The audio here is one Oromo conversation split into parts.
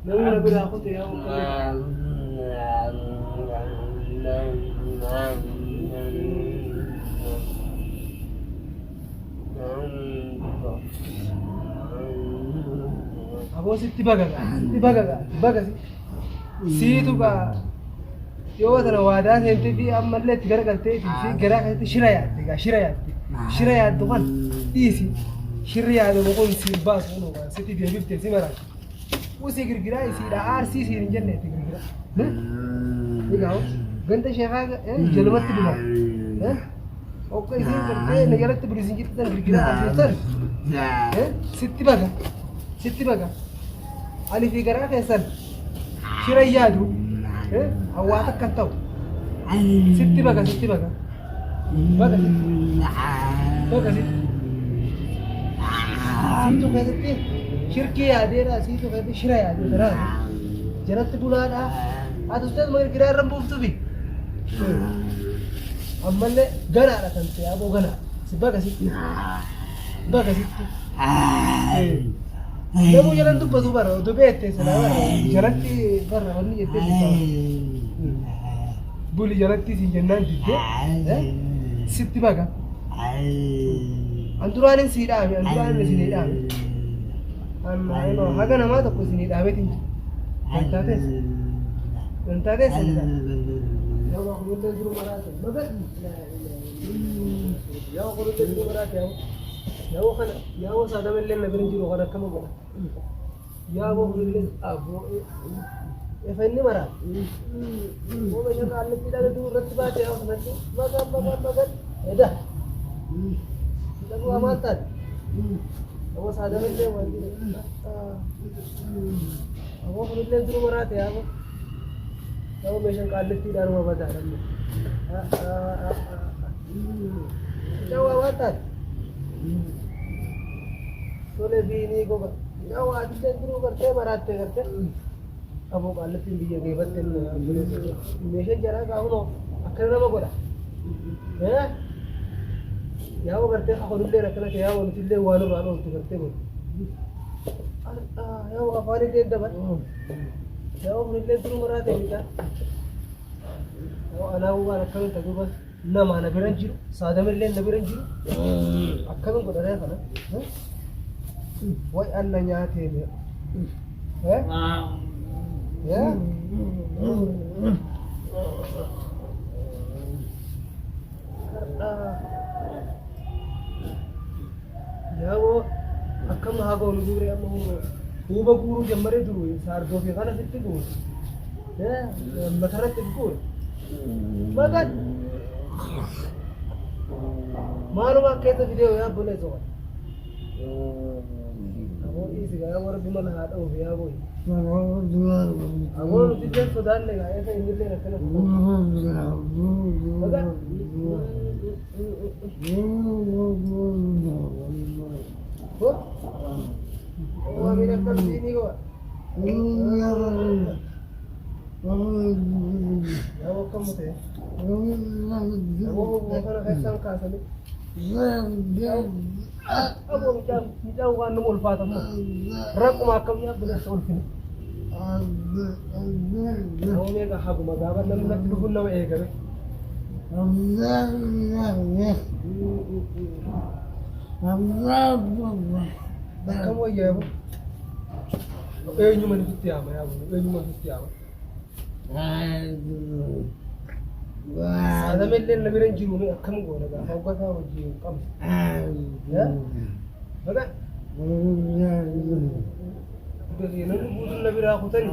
نمنا بلا خطي يا أبو أبو ستي بقى سيتو بقى يوتنا وادات أنت في أما اللي تقرأ قلتي في قراءة شرايات دخان إيسي شرايات بقول سير باس ونو ستي في بيبتي سمرة وسير قراءة سير عارسي سير جنة تقرأ قراءة يقاو قنت شيخا جلمت بنا أوكي سير قرأة نجلت بريزين جدا في قراءة سير ستي بقى أنا في قراءة سن شراياتو هواتك كنتو ستي بقى سيتو كذا شركي هذه سيتو كذا شراي هذه ترى جنت بولان هذا أستاذ ما يقرأ رمبوف تبي أما اللي غنا على تنتي أبو غنا سبقة ستي نمو جلن دبّة برا دبّة تسلا جلنتي برا هني يتبع بولي جلنتي سجنان جدّة ستي بقى أندراني سيدامي أما إنه هذا ما تقول سيدامي تيجي أنتاتس يا الله خلود تجرو مرات بقى يا خلود تجرو مرات يا هو خنا يا هو صادم اللي نبرنجلو خنا كم قلنا يا أبو خلود أبو يفني مرات هو بيشوف على كده ده رتبات يا خنا بقى إيه ده هو أمانتات هو صادم اللي وادي أبو خلود تجرو مرات يا أبو هو بيشوف على كده ده هو بدأ جوا أمانتات सोले भी नहीं को जाओ आज से शुरू करते मराते करते अब वो काले तीन दिए गए बत्ते मेरे जरा गाँव नो अक्सर ना मगोरा हैं या वो करते खाने रखना क्या वो निचले वालों वालों तो करते बोल या वो अफारी दे दबा या वो निचले शुरू मराते क्या वो अनाउ वाला कहीं तक बस ना माना बिरंजीरो सादा में ले ना बिरंजीरो अक्सर को डरा है ना Why an nangyari niya? Ya wo akkam hago nugure ammo huba guru jammare duru sar do fi kana sitti guru matarat guru magan maluma kete video ya bole zo إيش جاي ورا بمن هذا هو يا أبوي أقول تجلس فدان لك أيه فين اللي ركنا هو من التمثيل هو هو كم متى هو كان كسر كاسة أبو مجاو كان نمول فاتم رقم أكم يا بنا سولفين هو ميجا حبوا مجابا نمنا تلفون نوع إيه كذا كم هو يا أبو إيه نيوم من فتيامة يا أبو إيه نيوم من فتيامة هذا من اللي نبيرن جيروني كم قوله ده هو كذا وجيه كم يا هذا بس ينبغي النبي راقتني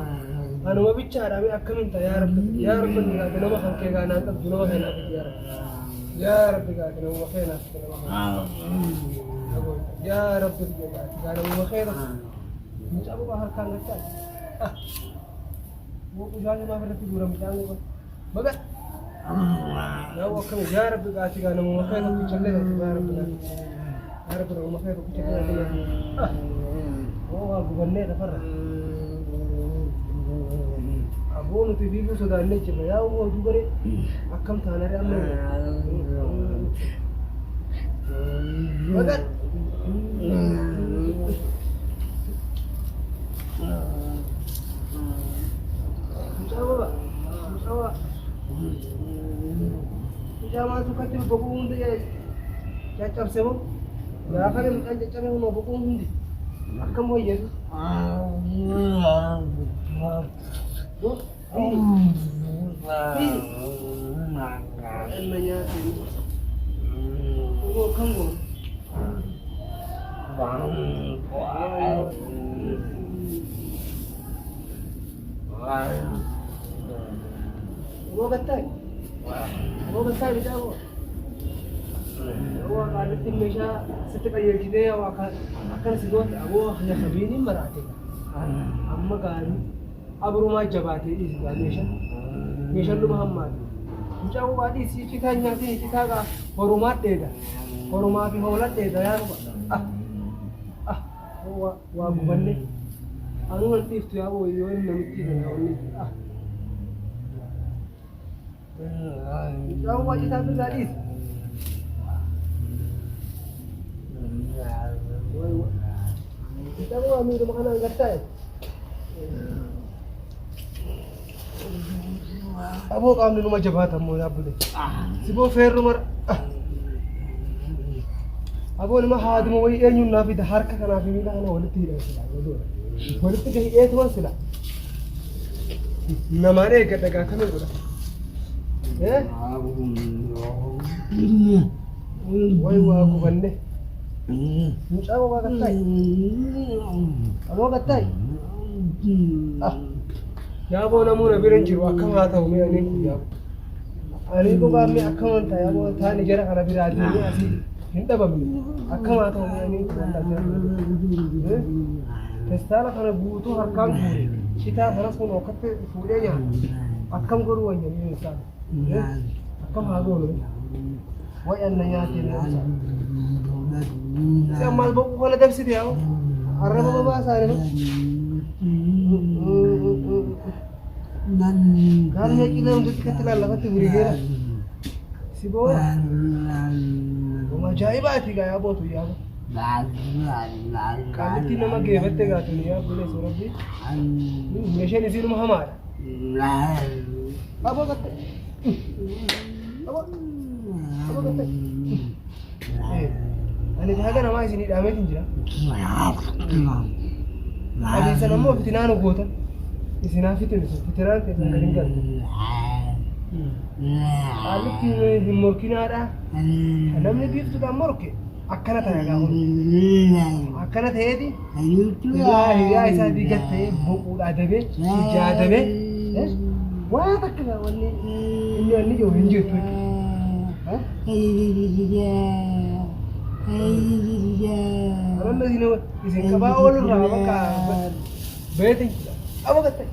أنا ما بيتشارع أمي أكمل أنت يا رب أنا ما خلك أنا أنت بدون ما خينا يا رب أنا ما خينا يا رب أنا ما خينا مش أبو بحر كان لك वो पुजारी माँ फिर तू रम जाएंगे बस मगर ना वो कम जा रब का आती गाना वो मखे तो कुछ चले जाते हैं यार पर वो मखे तो कुछ चले जाते हैं वो आप बनने का फर्क अब वो नुती भी कुछ सुधारने चाहिए यार वो जो करे अक्कम थाना रे हमने मगर mukkatti boquu hundi caccabsemu gaafa namni kan caccabe hunoo boquu hundi akkam wayyeetu Ella nyaate kan goonu Wogatay bisa ko. Wa qalatin meesha sitti qayyarjitee waa akkan sigooti aboo hanya sabiinin maraate. Amma gaari abrumaa jabaatee dhiisisa meesha luma hammaati. Mucaan waa dhiisii citaa nyaatii citaa gaa horumaa dheeda. Horumaa fi hoola dheeda yaa waa gubanne. Anu nan dhiiftu yaa boo yoo inni namitti dha Jangan buat cerita tu gadis. Kita mau ambil makanan gatai. Abo kau ambil rumah jabatan mau ya boleh. Sibo fair rumah. Abo ni mah hadu mau ini nyun nabi dah harka kan nabi ni dah na walid tidak sila. Walid tidak itu mas sila. Namanya kata kami pula. Wai wa ku banne musa wa gatai amo gatai ya bo na mu na birin jiru akan ha ta mu ne ya ani ko ba mi akan ta ya bo ta ni jara kana biradi ni asi hinda ba mi akan ha ta mu ne ko da ne testala kana butu harkan buri kita faras ko nokatte fude ya akan goru wa ne sa Kam hago wa anna yati nasa sai mal boku kala dafsi diao araba baba sare nan kan ya kila untuk ketela lagat burigera sibo ma jaibati ga ya botu ya kaliti nama gebette ga tuniya bole surabi meshe ni sinu muhammad abo gatte Apa kata? Ani kaga nama sini damai tinjira. Adi sana mo fitinano gota. Isina fitin fitiran te kadingal. Ali ki himorkina ada. Namni biftu da morke. Akkana ta ga hon. Akkana ta yedi. Ya isa digatte boku da dabe. Ja dabe. Wah takka wanni. Inni wanni jo hinjir tu. Alam na sino isin kabaol ra baka beting abo kata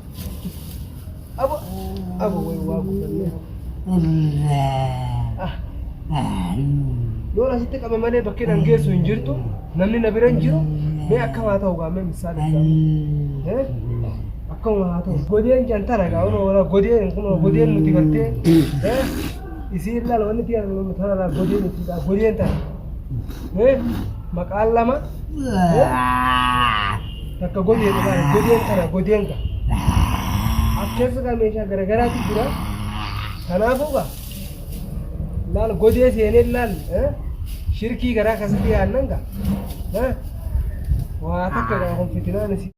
abo wai wa ku Lola sitte kame mane bakke nange so injirtu namni nabiran jiro me akka mata uga me misali akka mata godiyan jantara ga ono wala godiyan kuno godiyan muti garte isir la wani tiar lo thara la godiyan ta maqal lama takka godiyan tara godiyan ka akkes ga mesha garagara ti jira kanafu ga lal godiye sene lal shirki gara kasbi annanga wa takka ga hon fitina ne